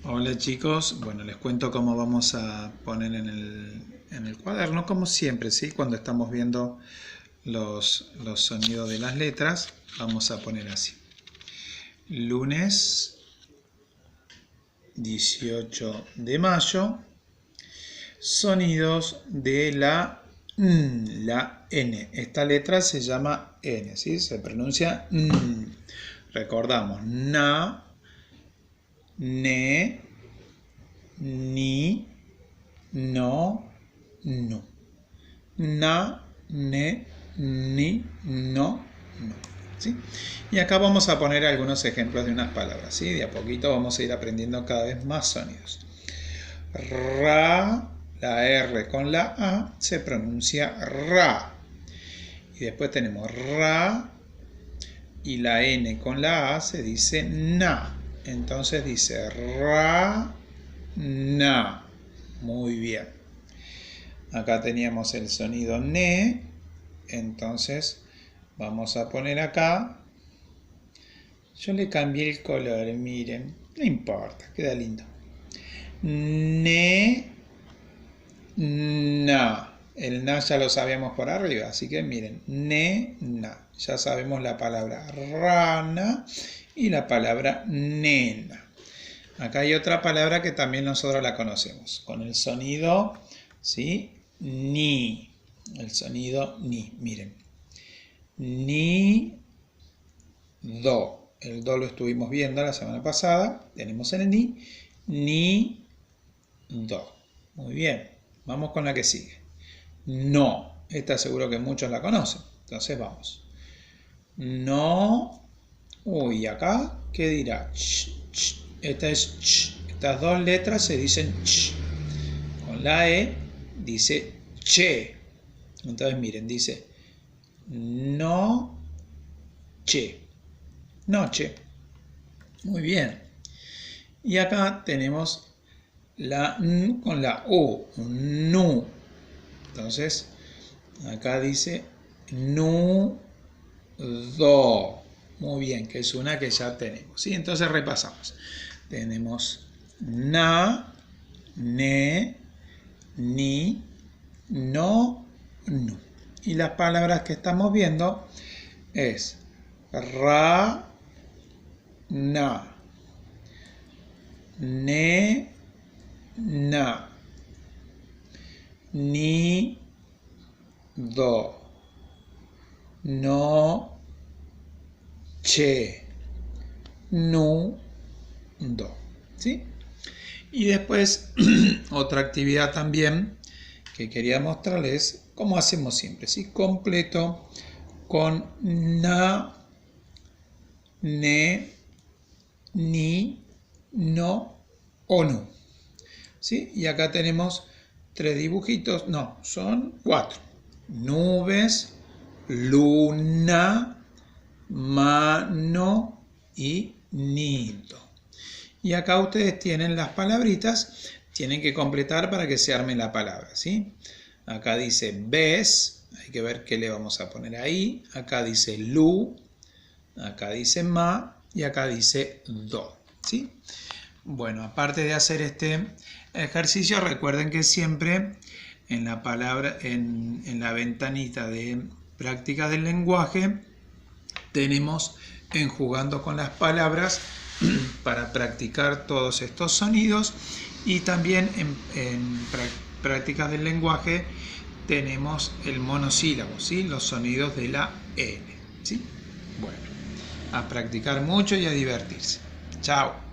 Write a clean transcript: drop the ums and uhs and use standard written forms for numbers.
Hola chicos, bueno, les cuento cómo vamos a poner en el cuaderno, como siempre, ¿sí? Cuando estamos viendo los sonidos de las letras, vamos a poner así. Lunes 18 de mayo, sonidos de la N. Esta letra se llama N, ¿sí? Se pronuncia N. Recordamos, na, ne, ni, no, nu. Na, ne, ni, no, no. ¿Sí? Y acá vamos a poner algunos ejemplos de unas palabras. ¿Sí? De a poquito vamos a ir aprendiendo cada vez más sonidos. Ra, la R con la A se pronuncia ra. Y después tenemos ra y la N con la A se dice na. Entonces dice ra, na. Muy bien. Acá teníamos el sonido ne. Entonces vamos a poner acá. Yo le cambié el color, miren. No importa, queda lindo. Ne, na. El na ya lo sabíamos por arriba, así que miren. Ne, na. Ya sabemos la palabra rana y la palabra nena. Acá hay otra palabra que también nosotros la conocemos, con el sonido, ¿sí? Ni. El sonido ni, miren. Ni, do. El do lo estuvimos viendo la semana pasada. Tenemos el ni, do. Muy bien. Vamos con la que sigue. No. Esta seguro que muchos la conocen. Entonces vamos. No. Uy, acá, ¿qué dirá? Ch, ch. Esta es ch. Estas dos letras se dicen ch. Con la E dice che. Entonces miren, dice no, che. Noche. Muy bien. Y acá tenemos la N con la U. Nu. Entonces, acá dice nu, do. Muy bien, que es una que ya tenemos. ¿Sí? Entonces repasamos. Tenemos na, ne, ni, no, nu. Y las palabras que estamos viendo es ra, na, ne, na, ni, do, no, che, nu, do. ¿Sí? Y después otra actividad también que quería mostrarles como hacemos siempre, ¿sí? Completo con na, ne, ni, no o nu. ¿Sí? Y acá tenemos 3 dibujitos, no, son 4. Nubes, luna, mano y nido. Y acá ustedes tienen las palabritas, tienen que completar para que se arme la palabra, ¿sí? Acá dice ves, hay que ver qué le vamos a poner ahí. Acá dice lu, acá dice ma y acá dice do, ¿sí? Bueno, aparte de hacer este ejercicio, recuerden que siempre en la palabra, en la ventanita de práctica del lenguaje, tenemos en jugando con las palabras para practicar todos estos sonidos, y también en prácticas del lenguaje tenemos el monosílabo, ¿sí? Los sonidos de la N, ¿sí? Bueno, a practicar mucho y a divertirse. Chao.